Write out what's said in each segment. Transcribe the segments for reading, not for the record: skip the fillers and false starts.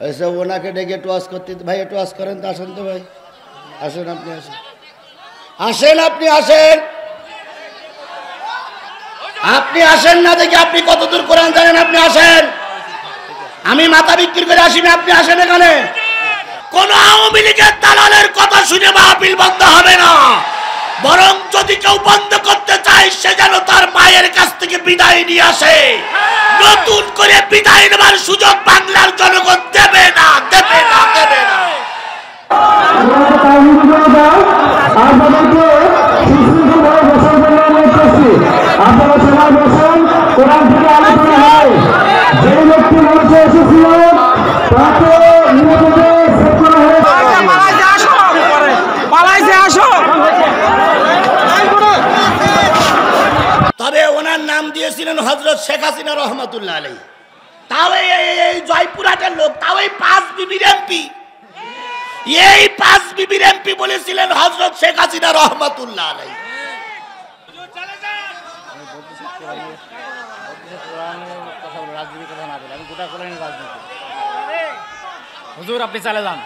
ऐसे ওনাকে ডেকে টস করতে ভাই একটু টস করেন তো আসেন তো ভাই আসেন আপনি আসেন আসেন আপনি আসেন আপনি আসেন না দেখি আপনি কতদূর কোরআন জানেন আপনি আসেন আমি মাথা বিক্রি করে আসিনি আপনি আসেন এখানে কোন আওয়ামী লীগের দালালের কথা শুনে মাহফিল বন্ধ হবে না বরং যদি কেউ বন্ধ করতে চায় সে যেন তার মায়ের কাছ থেকে বিদায় নিয়ে আসে নতুন করে বিদায় নেবার সুযোগ বাংলার জনগণ দেবে না দেবে না দেবে না আপনারা সবাই বসেন কোরআন থেকে আলোচনা হয় যে ব্যক্তি মঞ্চে এসেছিল তাকে নিরাপদে সেট করা হয়েছে তবে ওনার নাম দিয়েছিলেন হযরত শেখ হাসিনা রহমাতুল্লাহ আলাইহি তাও এই জয়পুরহাটের লোক তাও এই 5 বিবির এমপি এই 5 বিবির এমপি বলেছিলেন হযরত শেখ হাসিনা রহমাতুল্লাহ আলাইহি হুজুর আপনি চলে যান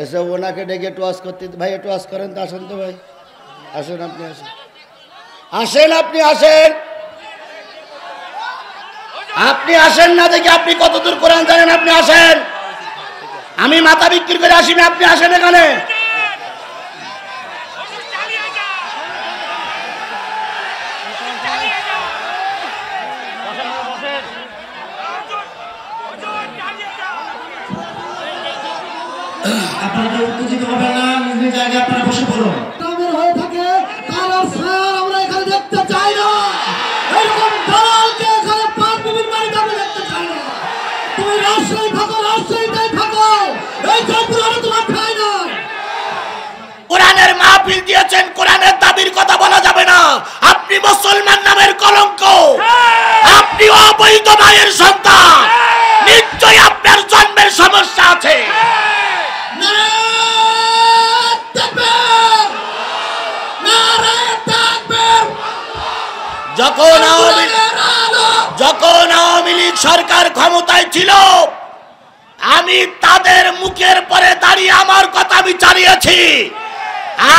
ऐसे ওনাকে ডেকে টস করতে ভাই একটু টস করেন তো আসেন তো ভাই আসেন আপনি আসেন আসেন আপনি আসেন আপনি আসেন না দেখি আপনি কতদূর কোরআন জানেন আপনি আসেন আমি মাথা বিক্রি করে আসিনি আপনি আসেন এখানে আপনাদের উত্তেজিত হবেন না নিজ নিজ জায়গায় আপনারা বসে পড়ুন গ্রামের হয়ে থাকে তার স্যার আমরা এখানে দেখতে চাই না এরকম দালালকে এখানে 5 বিবির বাড়িতে আমরা দেখতে চাই না তুমি রাজশাহী থাকো রাজশাহীতেই থাকো এই জয়পুরে তোমার ঠাঁই না কোরআনের মাহফিল দিয়েছেন কোরআনের দাবির কথা বলা যাবে না আপনি মুসলমান নামের কলঙ্ক আপনি অবৈধ ভাইয়ের সন্তান নিশ্চয়ই আপনার জন্মের সমস্যা আছে যখন আওয়ামী লীগ সরকার ক্ষমতায় ছিল আমি তাদের মুখের পরে দাঁড়িয়ে আমার কথা আমি চালিয়েছি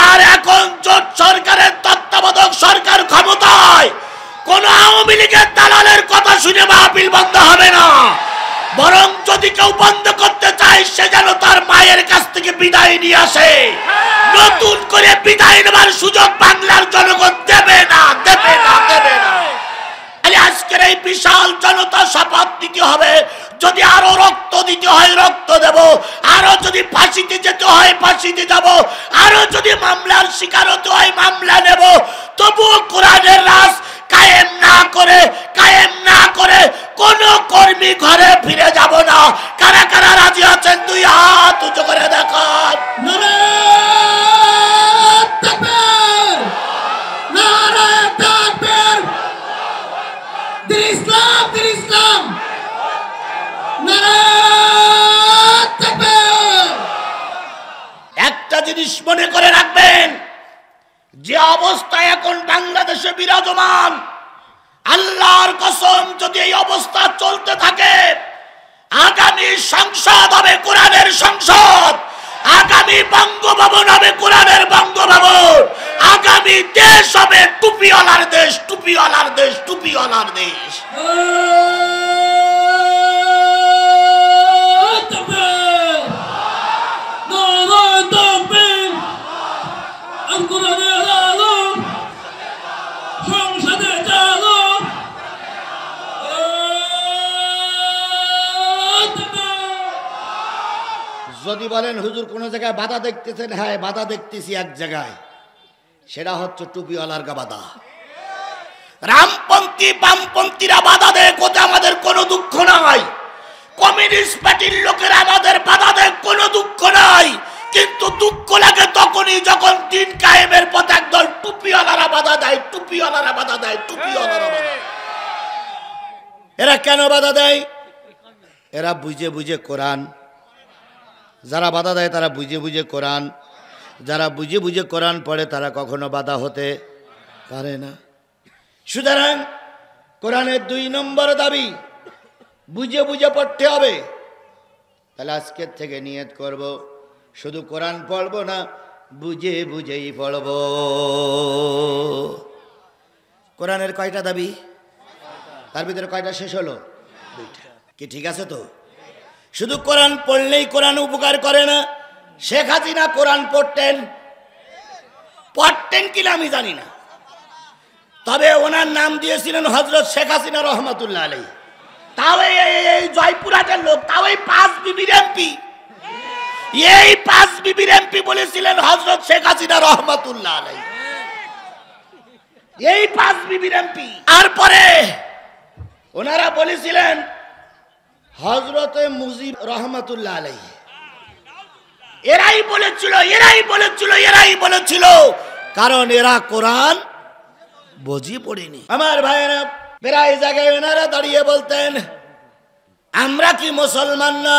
আর এখন জোট সরকারের তত্ত্বাবধায়ক সরকার ক্ষমতায় কোন আওয়ামী লীগের দালালের কথা শুনে মাহফিল বন্ধ হবে না বরং যদি কেউ বন্ধ করতে চায় সে যেন তার মায়ের কাছ থেকে বিদায় নিয়ে আসে নতুন করে বিদায় নেবার সুযোগ বাংলার জনগণ দেবে না দেবে না দেবে না আজকের এই বিশাল জনতা শপথ নিতে হবে যদি আরো রক্ত দিতে হয় রক্ত দেব আরো যদি ফাঁসিতে যেতে হয় ফাঁসিতে যাব আরো যদি মামলার শিকার হতে হয় মামলা নেব তবুও কোরআনের রাজ কায়েম না করে কোন কর্মী ঘরে ফিরে যাব না কারা কারা রাজি আছেন দুই হাত উঁচু করে দেখান একটা জিনিস মনে করে রাখবেন যে অবস্থা এখন বাংলাদেশে বিরাজমান আল্লাহর কসম যদি এই অবস্থা চলতে থাকে আগামী সংসদ হবে কোরআনের সংসদ আগামী বঙ্গভবন হবে কোরআনের বঙ্গভবন আগামী দেশ হবে টুপিওয়ালার দেশ টুপিওয়ালার দেশ টুপিওয়ালার দেশ যদি বলেন হুজুর কোন জায়গায় বাধা দেখতেছেন হ্যাঁ বাধা দেখতেছি এক জায়গায় সেটা হচ্ছে টুপিওয়ালার বাধা রামপন্থী বামপন্থীরা বাধা দেয় কোথায় আমাদের কোনো দুঃখ নাই কমিউনিস্ট পার্টির লোকেরা আমাদের বাধা দেয় কোনো দুঃখ নাই কিন্তু দুঃখ লাগে তখনই যখন দিন কায়েমের পথে একদল টুপিওয়ালারা বাধা দেয় টুপিওয়ালারা বাধা দেয় টুপিওয়ালারা বাধা দেয় এরা কেন বাধা দেয় এরা বুঝে বুঝে কোরআন যারা বাধা দেয় তারা বুঝে বুঝে কোরআন যারা বুঝে বুঝে কোরআন পড়ে তারা কখনো বাধা হতে পারে না সুতরাং কোরআনের 2 নম্বর দাবি বুঝে বুঝে পড়তে হবে। তাহলে আজকের থেকে নিয়ত করব শুধু কোরআন পড়বো না, বুঝে বুঝেই পড়ব। কোরআনের কয়টা দাবি? তার ভিতরে কয়টা শেষ হলো? দুইটা। কি ঠিক আছে তো? শুধু কোরআন পড়লেই কোরআন উপকার করে না। শেখ হাসিনা কোরআন পড়তেন কিনা আমি জানি না, তবে ওনার নাম দিয়েছিলেন হযরত শেখ হাসিনা রহমাতুল্লাহ আলাইহি। তাও এই জয়পুরহাটের লোক, তাও এই 5 বিবির এমপি, এই 5 বিবির এমপি বলেছিলেন হযরত শেখ হাসিনা রহমাতুল্লাহ আলাইহি। এই 5 বিবির এমপি। তারপরে ওনারা বলেছিলেন হযরতে মুজিব রহমাতুল্লাহ আলাইহি। এরাই বলেছিল, কারণ এরা কোরআন বুঝি পড়েনি। আমার ভাইয়েরা, প্রায় জায়গায় ওনারা দাঁড়িয়ে বলতেন আমরা কি মুসলমান না?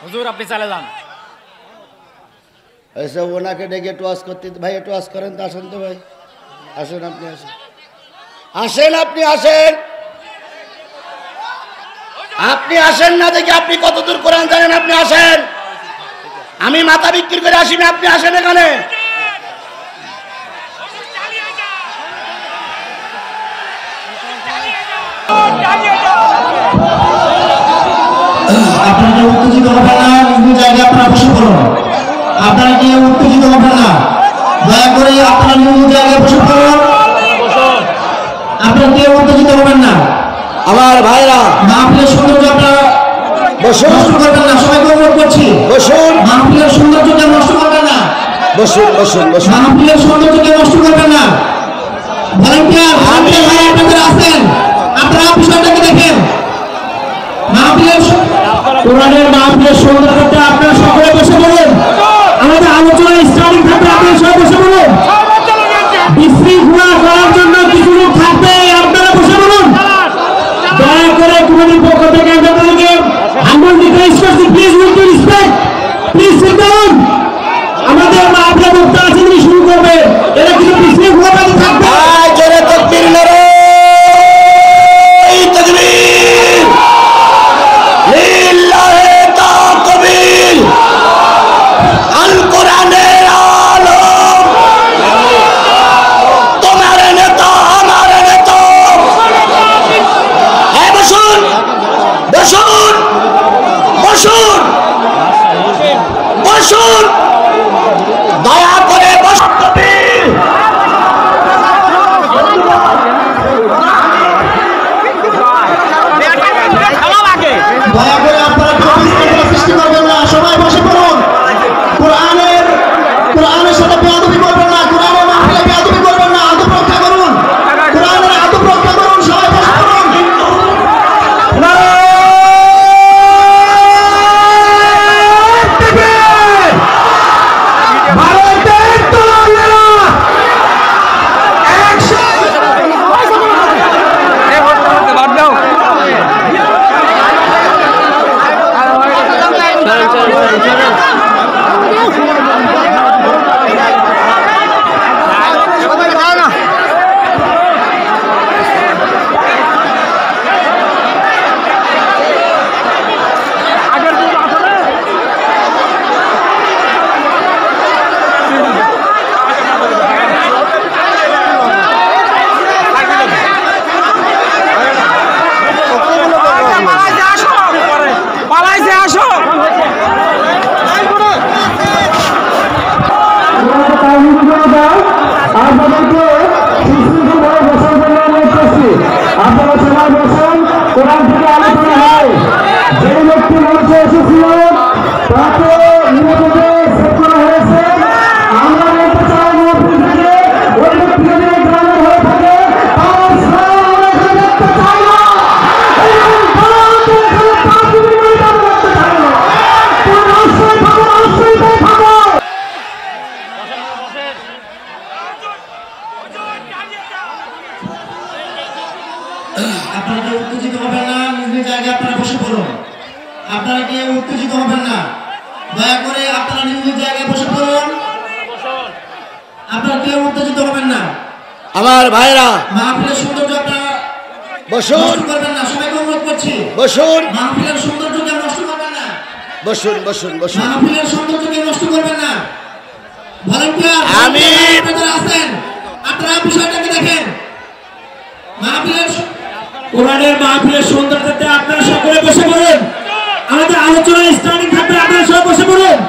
হুজুর আপনি চলে যান। এসব ওনাকে ডেকে টোয়াস করতে, ভাই একটু ওয়াজ করেন তো, আসেন তো ভাই, আসেন আপনি, আপনি আসেন না দেখি আপনি কতদূর কোরআন জানেন। আপনি আসেন, আমি মাথা বিক্রি করে আসিনি, আপনি আসেন এখানে। আপনারা উত্তেজিত হবেন না, নিজ জায়গায় আপনারা বসে পড়ুন। আপনারা কি উত্তেজিত হবেন না, দয়া করে আপনারা নিজ জায়গায় বসে পড়ুন। আপনারা কেউ উত্তেজিত হবেন না। আমার ভাইরা, মাহফিলের সৌন্দর্য আপনারা নষ্ট করবেন না, সবাইকে অনুরোধ করছি। মাহফিলের সৌন্দর্যকে নষ্ট করবেন না, মাহফিলের সৌন্দর্যকে নষ্ট করবেন না। ভলান্টিয়ার ভাই আপনাদের আছেন, আপনারা বিষয়টাকে দেখেন। কোরআনের মাহফিলের সৌন্দর্যটা আপনারা সকলে বসে বলুন। আমাদের আলোচনা স্টার্টিং থাকবে, আপনারা সবাই বসে বলুন। বিশৃঙ্খলা করার জন্য কিছু লোক থাকবে, আপনারা বসে বলুন। দয়া করে কমিটির পক্ষ থেকে আপনাদেরকে আঙ্গুল দিতে specially please with respect, please sit down. আমাদের মাহফিলের বক্তা আছে, তিনি শুরু করবে। এরা কিছু বিশৃঙ্খলা থাকবে। জোরে তাকবীর, নারায়ে তাকবীর, লিল্লাহি তাকবীর। আল কোরআনের আলম, তোমার নেতা আমার নেতা। হ্যাঁ, বসুন বসুন বসুন বসুন, দয়া করে বসুন। দয়া করে আপনারা কেউ বিশৃঙ্খলা সৃষ্টি করবেন না, সবাই বসে পড়ুন। কোরআনের সাথে বেয়াদবি করবেন না, কোরআনের মাহফিলে বেয়াদবি করবেন না, আদব রক্ষা করুন, কোরআনের আদব রক্ষা করুন, সবাই বসে পড়ুন। ভারতের তরুণেরা আপনারা সবাই বসুন। কোরআন থেকে আলোচনা হয়, যে ব্যক্তি মঞ্চে এসেছিল তাকে নিরাপদে সেট করা হয়েছে। আমরা বলতে চাই মহফিল থেকে ওই ব্যক্তি যদি গ্রামের হয়ে থাকে তার ছায়া আমরা এখানে দেখতে চাই না। উত্তেজিত হবেন না, দয়া করে আপনারা নিজ নিজ জায়গায় বসে পড়ুন। আপনারা কেউ উত্তেজিত হবেন না। আমার ভাইরা মাহফিলের সৌন্দর্য আপনারা বসুন, নষ্ট করবেন না, সবাইকে অনুরোধ করছি। বসুন, মাহফিলের সৌন্দর্যকে নষ্ট করবেন না। বসুন, বসুন, বসুন। মাহফিলের সৌন্দর্যকে নষ্ট করবেন না। ভলান্টিয়ার আমি- আছেন, আপনারা বিষয়টাকে দেখেন। কোরআনের মাহফিলের সৌন্দর্যতে আপনারা সকলে বসে পড়ুন। আমাদের আলোচনা স্টার্টিং থাকবে, আপনারা সবাই বসে পড়ুন।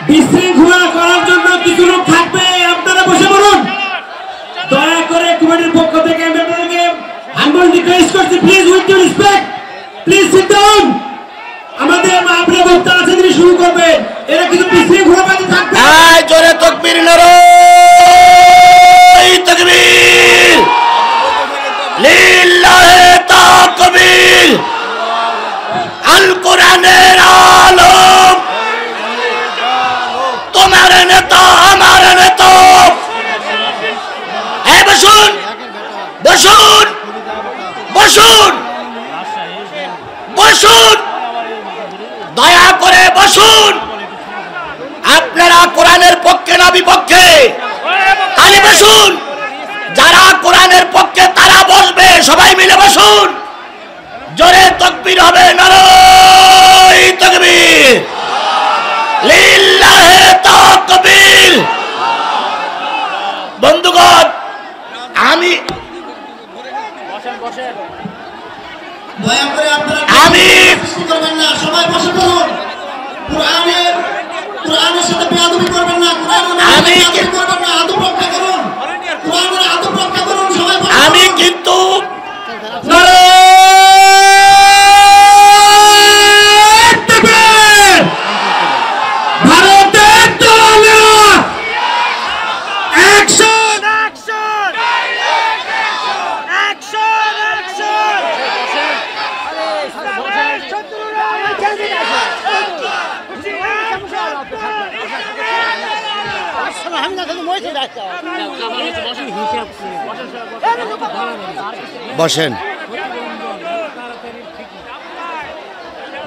বিশৃঙ্খলা করার জন্য কিছু লোক থাকবে, আপনারা বসে পড়ুন। দয়া করে কমিটির পক্ষ থেকে আমি আপনাদেরকে হাম্বল রিকোয়েস্ট করছি, please with your respect, please sit down. আমাদের মাহফিলের বক্তা আছে, তিনি শুরু করবেন। এরা কিছু বিশৃঙ্খলাবাদী থাকবে। আয় জোরে তাকবীর, নারায়ে তাকবীর, লিল্লাহি তাকবীর। আল কোরআনের আলম, তোমার নেতা আমার নেতা। এই বসুন, বসুন, বসুন, বসুন, দয়া করে বসুন। আপনারা কোরআনের পক্ষে না বিপক্ষে? তাহলে বসুন। যারা কোরআনের পক্ষে তারা বসবে, সবাই মিলে বসুন। জোরে তাকবীর হবে, নারায়ে তাকবীর, লিল্লাহি তাকবীর। বন্ধুগণ, আমি দয়া করে আপনারা আমি- সৃষ্টি করবেন না, সবাই বসে পড়ুন। কোরআনের সাথে বেয়াদবি করবেন না, আমি- বেয়াদবি করবেন না, আদব রক্ষা করুন। কোরআনের আদব রক্ষা করুন, সবাই বসে আমি পড়ুন। কিন্তু ভারতের দলেরা অ্যাকশন। বসেন।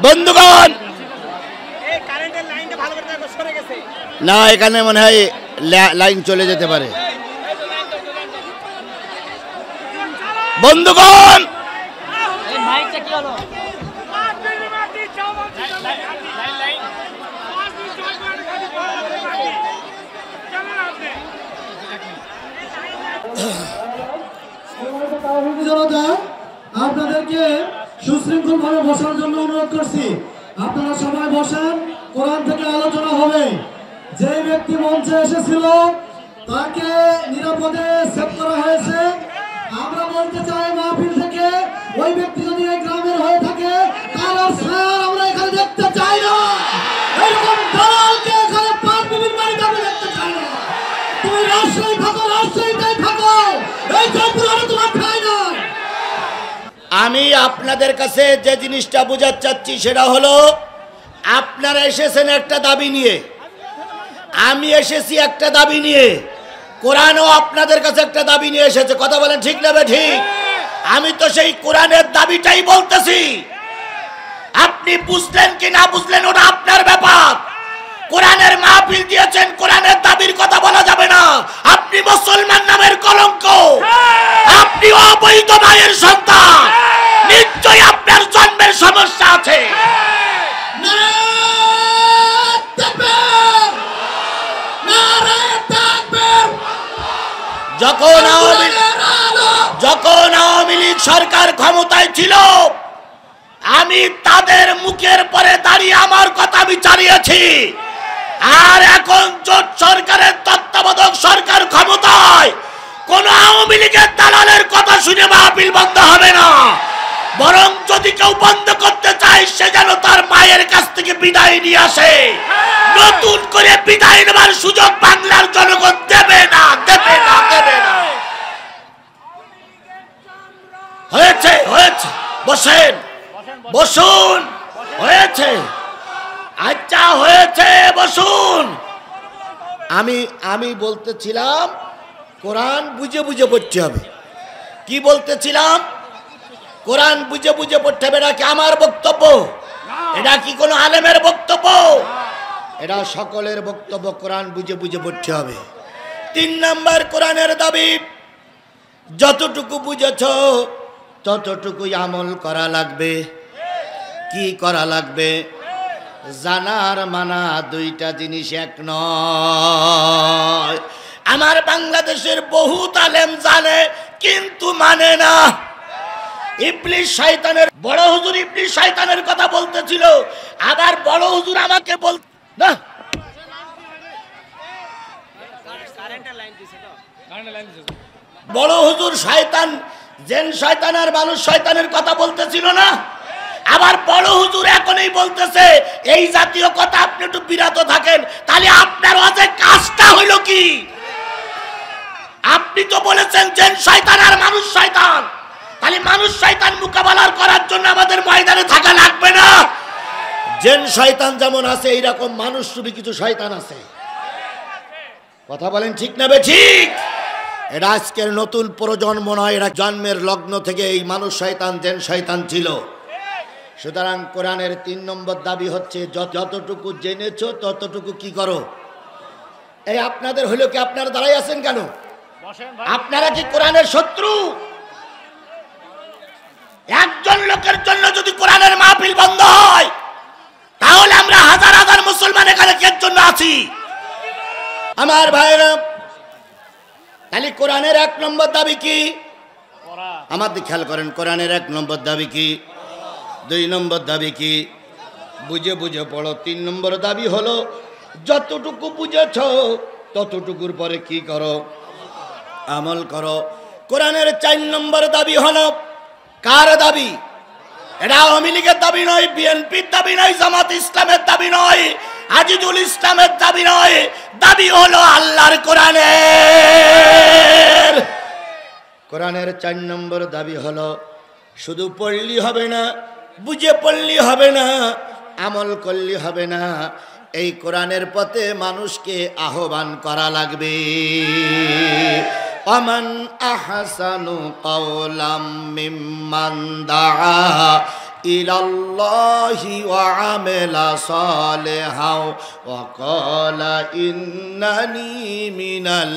বন্ধুগণ, না এখানে মনে হয় লাইন চলে যেতে পারে। বন্ধুগণ, জনতা, আপনাদেরকে সুশৃঙ্খল ভাবে বসার জন্য অনুরোধ করছি। আপনারা সবাই বসেন, কোরআন থেকে আলোচনা হবে। যে ব্যক্তি মঞ্চে এসেছিল তাকে নিরাপদে সেভ করা হয়েছে। আমরা বলতে চাই মাহফিল থেকে ওই ব্যক্তি যদি এই গ্রামের হয়ে থাকে তার আর ছায়া আমরা এখানে দেখতে চাই না। এরকম দালালকে এখানে পাঁচ বিবির বাড়িতে আমরা দেখতে চাই না। তুমি রাজশাহী থাকো, রাজশাহীতেই থাকো, এই জয়পুরে তোমার ঠাঁই নয়। আমি আপনাদের কাছে যে জিনিসটা বোঝাতে চাচ্ছি সেটা হলো, আপনারা এসেছেন একটা দাবি নিয়ে, আমি এসেছি একটা দাবি নিয়ে, কোরআনও আপনাদের কাছে একটা দাবি নিয়ে এসেছে। কথা বলেন ঠিক না ঠিক? আমি তো সেই কোরআনের দাবিটাই বলতেছি। আপনি বুঝলেন কি না বুঝলেন ওটা আপনার ব্যাপার। কোরআনের মাহফিল দিয়েছেন, কোরআনের দাবির কথা বলা যাবে না। আপনি মুসলমান নামের কলঙ্ক, আপনি অবৈধ মায়ের সন্তান, নিশ্চয়ই আপনার জন্মের সমস্যা আছে। যখন আওয়ামী লীগ সরকার ক্ষমতায় ছিল, আমি তাদের মুখের পরে দাঁড়িয়ে আমার কথা আমি চালিয়েছি। আর এখন জোট সরকারের তত্ত্বাবধায়ক সরকার ক্ষমতায়, কোন আওয়ামী লীগের দালালের কথা শুনে মাহফিল বন্ধ হবে না। বরং যদি কেউ বন্ধ করতে চায়, সে যেন তার মায়ের কাছ থেকে বিদায় নিয়ে আসে। নতুন করে বিদায় নেবার সুযোগ বাংলার জনগণ দেবে না, দেবে না, দেবে না। হয়েছে, হয়েছে, বসেন, বসুন, হয়েছে, আচ্ছা হয়েছে, বসুন। আমি বলতেছিলাম কোরআন বুঝে বুঝে পড়তে হবে। কি বলতেছিলাম? কোরআন বুঝে বুঝে পড়তে হবে নাকি আমার বক্তব্য? এটা কি কোনো আলেমের বক্তব্য? এটা সকলের বক্তব্য। কোরআন বুঝে বুঝে পড়তে হবে। 3 নাম্বার কোরআনের দাবি, যতটুকু বুঝেছ ততটুকুই আমল করা লাগবে। কি করা লাগবে? জানার মানা দুইটা জিনিস এক নয়। আমার বাংলাদেশের বহুত আলেম জানে কিন্তু মানে না। ইবলিস শয়তানের, বড় হুজুর ইবলিস শয়তানের কথা বলতেছিল, আবার বড় হুজুর আমাকে বল না, বড় হুজুর শয়তান, জেন শয়তান আর মানুষ শয়তানের কথা বলতেছিল না, আবার বড় হুজুর এখনই বলতেছে এই জাতীয় কথা। আপনি একটু বিরত থাকেন। তাহলে আপনার ওয়াজে কাজটা হইল কি? আপনি তো বলেছেন জেন শয়তান আর মানুষ শয়তান, তাহলে মানুষ শয়তান মোকাবেলা করার জন্য আমাদের ময়দানে থাকা লাগবে না? জেন শয়তান যেমন আছে এইরকম মানুষ রূপী কিছু শয়তান আছে। কথা বলেন ঠিক না বেঠিক? এটা আজকের নতুন প্রজন্ম নয়, এরা জন্মের লগ্ন থেকে এই মানুষ শয়তান জেন শয়তান ছিল। সুতরাং কোরআনের 3 নম্বর দাবি হচ্ছে যতটুকু জেনেছো ততটুকু কি করো। এই আপনাদের হইলো কি? আপনারা দাঁড়াই আছেন কেন? আপনারা কি কোরআনের শত্রু? একজন লোকের জন্য যদি কোরআনের মাহফিল বন্ধ হয় তাহলে আমরা হাজার হাজার মুসলমান এখানে এর জন্য আছি। আমার ভাইরা, তাহলে কোরআনের 1 নম্বর দাবি কি? আমার দিকে খেয়াল করেন। কোরআনের 1 নম্বর দাবি কি? 2 নম্বর দাবি কি? বুঝে বুঝে পড়ো। 3 নম্বর দাবি হলো যতটুকু বুঝেছ ততটুকুর পরে কি করো? আমল করো। কোরআনের 4 নম্বর দাবি হলো, কার দাবি? এটা আওয়ামী লীগের দাবি নয়, বিএনপির দাবি নয়, জামাত ইসলামের দাবি নয়, আজিজুল ইসলামের দাবি নয়। দাবি হলো আল্লাহর কোরআনের। কোরআনের 4 নম্বর দাবি হলো শুধু পড়লি হবে না, বুঝে পড়লি হবে না, আমল করলি হবে না। এই কোরআনের পথে মানুষকে আহ্বান করা লাগবে। ওমান আহসানু কাওলাম মিম্মান দাআ ইলাল্লাহি ওয়া আমিলা সালিহাও ওয়া ক্বালা ইন্নানি মিনাল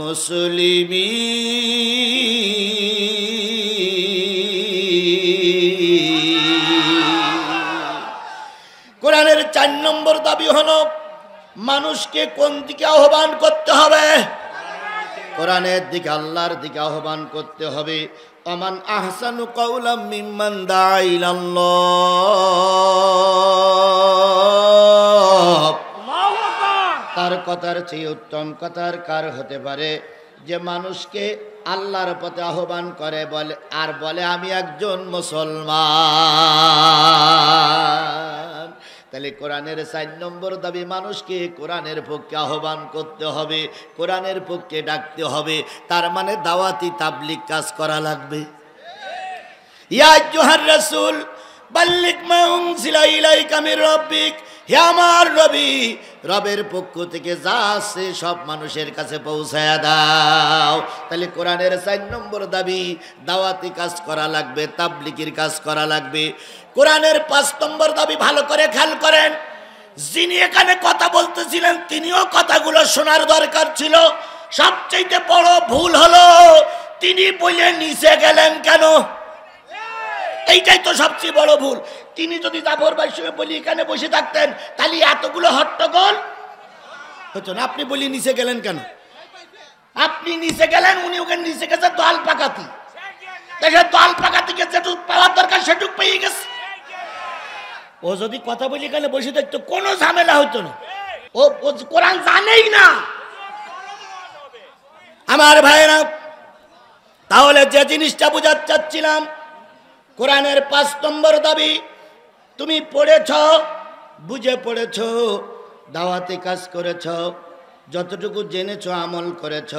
মুসলিমিন। কোরআনের 4 নম্বর দাবি হলো মানুষকে কোন দিকে আহ্বান করতে হবে? কোরআনের দিকে, আল্লাহর দিকে আহ্বান করতে হবে। ওমান আহসানু কাওলাম মিম্মান দাআ ইলাল্লাহ। তার কথার চেয়ে উত্তম কথার কার হতে পারে যে মানুষকে আল্লাহর পথে আহ্বান করে বলে আর বলে আমি একজন মুসলমান। তাহলে কোরআনের 4 নম্বর দাবি মানুষকে কোরআনের পক্ষে আহ্বান করতে হবে, কোরআনের পক্ষে ডাকতে হবে। তার মানে দাওয়াতি তাবলীগ কাজ করা লাগবে। ইয়া আইয়ুহার রাসূল বাল্লিগ মা উনজিলা ইলাইকা মির রাব্বিক, হে আমার নবী, রবের পক্ষ থেকে যা আছে সব মানুষের কাছে পৌঁছায়া দাও। তাহলে কোরআনের 4 নম্বর দাবি দাওয়াতি কাজ করা লাগবে, তাবলীগের কাজ করা লাগবে। কোরআনের 5 নম্বর দাবি ভালো করে খেয়াল করেন। যিনি এখানে কথা বলতেছিলেন তিনিও কথাগুলো শোনার দরকার ছিল। সবচেয়ে বড় ভুল হলো তিনি বলে নিচে গেলেন কেন? এইটাই তো সবচেয়ে বড় ভুল। তিনি যদি জাফর ভাইয়ের সঙ্গে বলি এখানে বসে থাকতেন তাহলে এতগুলো হট্টগোল হতো না। আপনি বলি নিচে গেলেন কেন? আপনি নিচে গেলেন, উনি ওখানে নিচে গেছে দল পাকাতি। দেখে দল পাকাতিকে যেটুক পাওয়ার দরকার সেটুক পেয়ে গেছে। ও যদি কথা বলি এখানে বসে থাকতো কোনো ঝামেলা হতো না। ও কোরআন জানেই না। আমার ভাইরা, তাহলে যে জিনিসটা বোঝাতে চাচ্ছিলাম, কোরআনের 5 নম্বর দাবি তুমি পড়েছ, বুঝে পড়েছ, দাওয়াতে কাজ করেছ, যতটুকু জেনেছ আমল করেছ।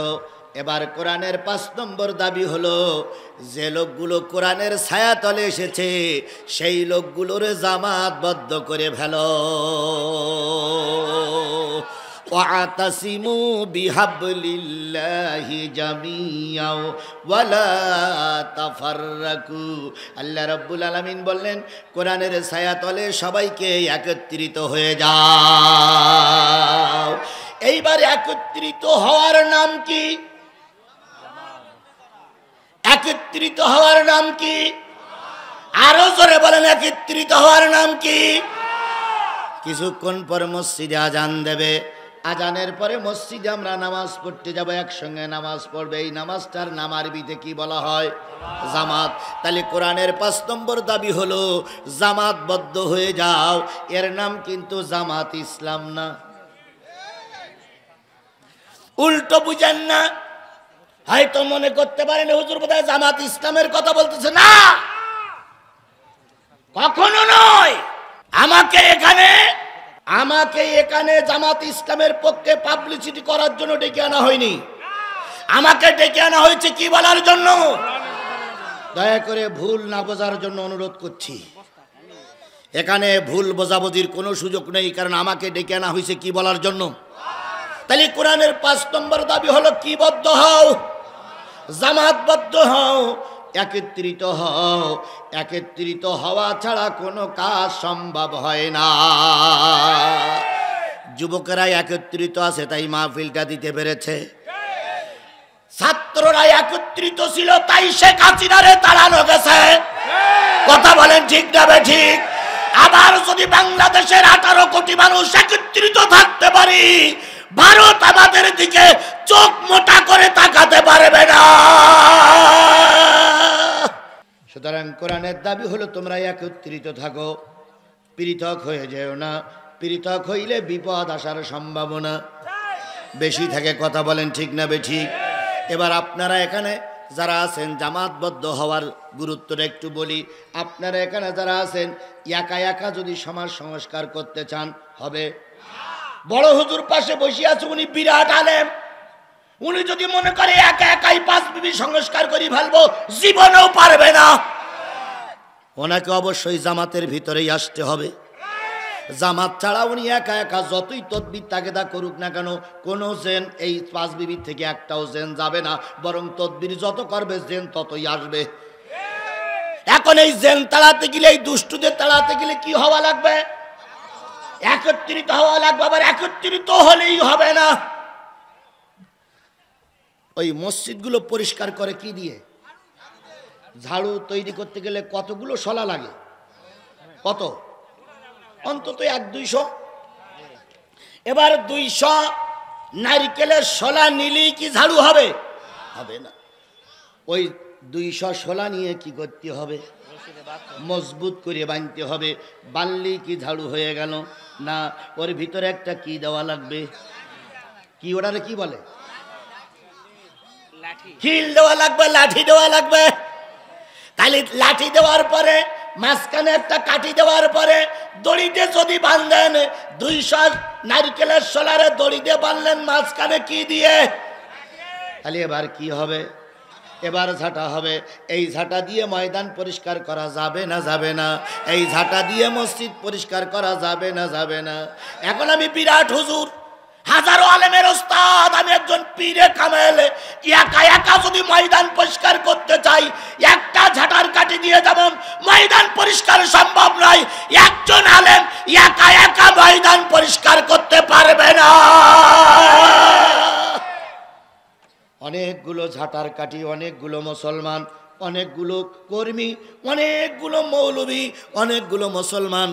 এবার কোরআনের 5 নম্বর দাবি হলো যে লোকগুলো কোরআনের ছায়াতলে এসেছে সেই লোকগুলোর জামাতবদ্ধ করে ফেলো। ওয়াতাসিমু বিহাবলিল্লাহি জামিআ ওয়ালা তাফাররাকু। আল্লাহ রাব্বুল আলামিন বললেন, কোরআনের ছায়াতলে সবাইকে একত্রিত হয়ে যাও। এইবার একত্রিত হওয়ার নাম কি? একত্রিত হওয়ার নাম কি? আরো জোরে বলেন, একত্রিত হওয়ার নাম কি? কিছুক্ষণ পর মসজিদে আজান দেবে, আজানের পরে মসজিদে আমরা নামাজ পড়তে যাব, একসঙ্গে নামাজ পড়বে। এই নামাজটার নাম আরবিতে কি বলা হয়? জামাত। তাহলে কোরআনের 5 নম্বর দাবি হলো জামাতবদ্ধ হয়ে যাও। এর নাম কিন্তু জামাত ইসলাম না। উল্টো বুঝেন না, হয়তো মনে করতে পারেন হুজুর বোধহয় জামাত ইসলামের কথা বলতেছে। না, কখনো নয়। আমাকে এখানে জামাত ইসলামের পক্ষে পাবলিসিটি করার জন্য ডেকে আনা হয়নি। আমাকে ডেকে আনা হয়েছে কি বলার জন্য? দয়া করে ভুল না বোঝার জন্য অনুরোধ করছি। এখানে ভুল বোঝাবুঝির কোনো সুযোগ নেই, কারণ আমাকে ডেকে আনা হয়েছে কি বলার জন্য? তাহলে কোরআনের 5 নম্বর দাবি হলো কি বদ্ধ হও, জামাতবদ্ধ হও, একত্রিত হও। একত্রিত হওয়া ছাড়া কোনো কাজ সম্ভব হয় না। যুবকেরা একত্রিত আছে তাই মাহফিলটা দিতে পেরেছে। ছাত্ররা একত্রিত ছিল তাই শেখ হাসিনারে তাড়ানো গেছে। কথা বলেন ঠিক না বেঠিক? আবার যদি বাংলাদেশের 18 কোটি মানুষ একত্রিত থাকতে পারি, ভারত আমাদের দিকে চোখ মোটা করে তাকাতে পারবে না। সুতরাং কোরআনের দাবি হলো তোমরা একত্রিত থাকো, পৃথক হয়ে যেও না। পৃথক হইলে বিপদ আসার সম্ভাবনা বেশি থাকে। কথা বলেন ঠিক না বেঠিক? এবার আপনারা এখানে যারা আছেন, জামাতবদ্ধ হওয়ার গুরুত্বটা একটু বলি। আপনারা এখানে যারা আছেন, একা একা যদি সমাজ সংস্কার করতে চান হবে। বড় হুজুর পাশে বসে আছে, উনি বিরাট আলেম। উনি যদি মনে করে একা একাই 5 বিবি সংস্কার করে ফেলবো, জীবনেও পারবে না। ওনাকে অবশ্যই জামাতের ভিতরেই আসতে হবে। জামাত ছাড়া উনি একা একা যতই তদবির তাগেদা করুক না কেন, কোনো জেন এই 5 বিবির থেকে একটাও জেন যাবে না, বরং তদবির যত করবে জেন ততই আসবে। এখন এই জেন তাড়াতে গেলে, এই দুষ্টুদের তাড়াতে গেলে কি হওয়া লাগবে? একত্রিত হওয়া লাগবে। আবার একত্রিত হলেই হবে না। ওই মসজিদগুলো পরিষ্কার করে কি দিয়ে? ঝাড়ু তৈরি করতে গেলে কতগুলো শলা লাগে? কত? অন্তত 1-200। এবার 200 নারকেলের শলা নিলেই কি ঝাড়ু হবে? হবে না। ওই 200 শলা নিয়ে কি করতে হবে? মজবুত করে বাঁধতে হবে। বানলি কি ঝাড়ু হয়ে গেল? না, ওর ভিতরে একটা কি দেওয়া লাগবে। কি ওটারে কি বলে? খিল দেওয়া লাগবে, লাঠি দেওয়া লাগবে। তাহলে লাঠি দেওয়ার পরে মাঝখানে একটা কাঠি দেওয়ার পরে দড়িতে যদি বাঁধলেন, 200 নারকেলের শোলারে দড়িতে বাঁধলেন, মাঝখানে কি দিয়ে? তাহলে এবার কি হবে? এবার ঝাঁটা হবে। এই ঝাঁটা দিয়ে ময়দান পরিষ্কার করা যাবে না? যাবে না। এই ঝাঁটা দিয়ে মসজিদ পরিষ্কার করা যাবে না? যাবে না। এখন আমি বিরাট হুজুর, হাজারো আলেমের ওস্তাদ, আমি একজন পীরে কামেল, একা একা যদি ময়দান পরিষ্কার করতে চাই, একটা ঝাঁটার কাঠি দিয়ে যেমন ময়দান পরিষ্কার সম্ভব নয়, একজন আলেম একা একা ময়দান পরিষ্কার করতে পারবে না। অনেকগুলো ঝাঁটার কাঠি, অনেকগুলো মুসলমান, অনেকগুলো কর্মী, অনেকগুলো মৌলবী, অনেকগুলো মুসলমান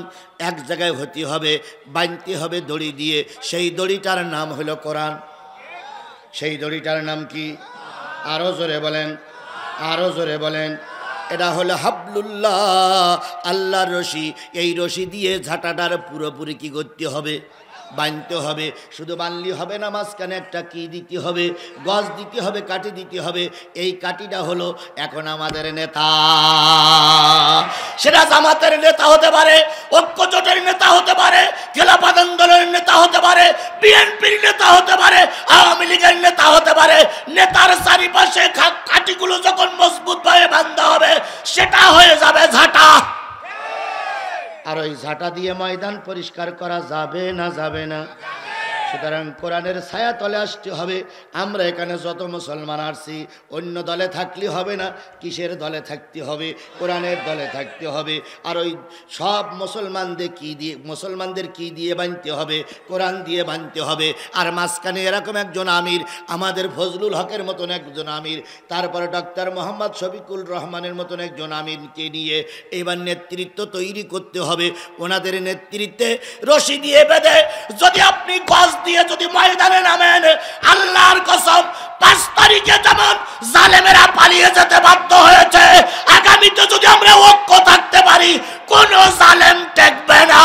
এক জায়গায় হতে হবে, বাঁধতে হবে দড়ি দিয়ে। সেই দড়িটার নাম হলো কোরআন। সেই দড়িটার নাম কি? আরো জোরে বলেন, আরো জোরে বলেন। এটা হলো হাবলুল্লাহ, আল্লাহর রশি। এই রশি দিয়ে ঝাঁটাটার পুরোপুরি কি করতে হবে? বাঁধতে হবে। শুধু বানলি হবে না, মাঝখানে একটা কি দিতে হবে, গজ দিতে হবে, কাঠি দিতে হবে। এই কাঠিটা হলো এখন আমাদের নেতা। সেটা জামাতের নেতা হতে পারে, ঐক্যজোটের নেতা হতে পারে, খেলাফত আন্দোলনের নেতা হতে পারে, বিএনপির নেতা হতে পারে, আওয়ামী লীগের নেতা হতে পারে। নেতার চারিপাশে কাঠিগুলো যখন মজবুত ভাবে বাঁধা হবে, সেটা হয়ে যাবে ঝাঁটা। আর ওই ঝাঁটা দিয়ে ময়দান পরিষ্কার করা যাবে না? যাবে না। সুতরাং কোরআনের ছায়া তলে আসতে হবে। আমরা এখানে যত মুসলমান আসছি অন্য দলে থাকলে হবে না, কিসের দলে থাকতে হবে? কোরআনের দলে থাকতে হবে। আর ওই সব মুসলমানদের কি দিয়ে বানতে হবে? কোরআন দিয়ে বানতে হবে। আর মাঝখানে এরকম একজন আমির, আমাদের ফজলুল হকের মতন একজন আমির, তারপরে ডক্টর মোহাম্মদ শফিকুল রহমানের মতন একজন আমিরকে নিয়ে এবার নেতৃত্ব তৈরি করতে হবে। ওনাদের নেতৃত্বে রশি দিয়ে বেঁধে যদি আপনি গজ দিয়ে যদি ময়দানে নামেন, আল্লাহর কসম 5 তারিখে যেমন জালেমেরা পালিয়ে যেতে বাধ্য হয়েছে, আগামীতে যদি আমরা ঐক্য থাকতে পারি কোন জালেম টেকবে না।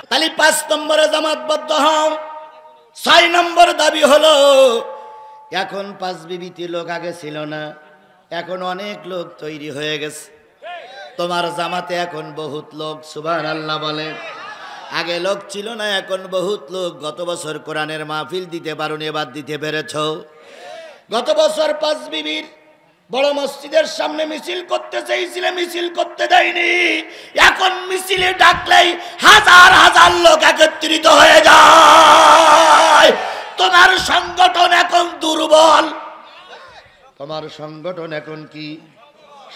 তাহলে 5 নম্বরে জামাতবদ্ধ হও। 6 নম্বর দাবি হলো, এখন 5 বিবিতে লোক আগে ছিল না, এখন অনেক লোক তৈরি হয়ে গেছে। তোমার জামাতে এখন বহুত লোক, সুবহানাল্লাহ বলে। আগে লোক ছিল না, এখন বহুত লোক। গত বছর কোরআনের মাহফিল দিতে পারোনি, এবার দিতে পেরেছ। গত বছর 5 বিবির বড় মসজিদের সামনে মিছিল করতে চেয়েছিলে, মিছিল করতে দেয়নি। এখন মিছিলে ডাকলেই হাজার হাজার লোক একত্রিত হয়ে যায়। তোমার সংগঠন এখন দুর্বল, তোমার সংগঠন এখন কি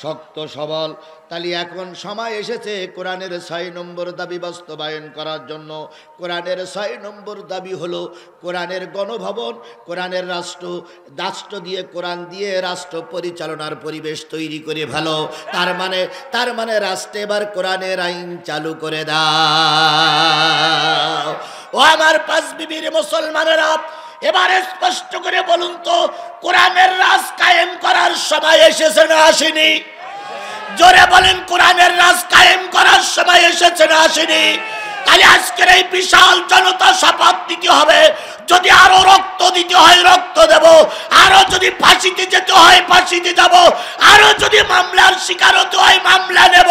শক্ত সবল। তাহলে এখন সময় এসেছে কোরআনের 6 নম্বর দাবি বাস্তবায়ন করার জন্য। কোরআনের 6 নম্বর দাবি হলো কোরআনের গণভবন, কোরআনের রাষ্ট্র দিয়ে, কোরআন দিয়ে রাষ্ট্র পরিচালনার পরিবেশ তৈরি করে ভালো। তার মানে রাষ্ট্রে এবার কোরআনের আইন চালু করে দাও। ও আমার 5 বিবির মুসলমানেরা, এবার স্পষ্ট করে বলুন তো, কোরআনের রাজ কায়েম করার সময় এসেছে না আসেনি? জোরে বলেন, কোরআনের রাজ কায়েম করার সময় এসেছে না আসেনি? তাহলে আজকের এই বিশাল জনতা শপথ দিতে হবে, যদি আরো রক্ত দিতে হয় রক্ত দেব, আরো যদি ফাঁসিতে যেতে হয় ফাঁসিতে যাব, আরো যদি মামলার শিকার হতে হয় মামলা নেব,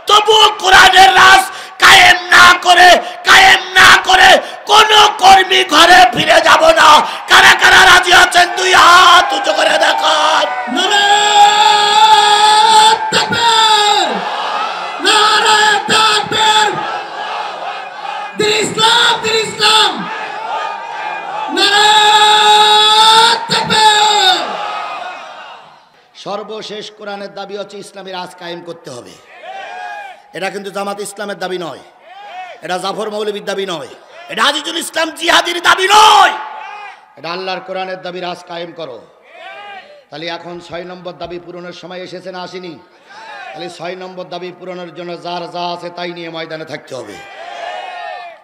তবুও কোরআনের রাজ কায়েম না করে কোন কর্মী ঘরে ফিরে যাব না। কারা কারা রাজি আছেন 2 হাত উঁচু করে দেখান। সর্বশেষ কোরআনের দাবি হচ্ছে ইসলামী রাজ কায়েম করতে হবে। এটা কিন্তু জামাত ইসলামের দাবি নয়, এটা জাফর মৌলবীর দাবি নয়, এটা আজিজুল ইসলাম জিহাদির দাবি নয়, এটা আল্লাহর কোরআনের দাবি, রাজ কায়েম করো। তাহলে এখন 6 নম্বর দাবি পূরণের সময় এসেছে না আসেনি? তাহলে 6 নম্বর দাবি পূরণের জন্য যার যা আছে তাই নিয়ে ময়দানে থাকতে হবে।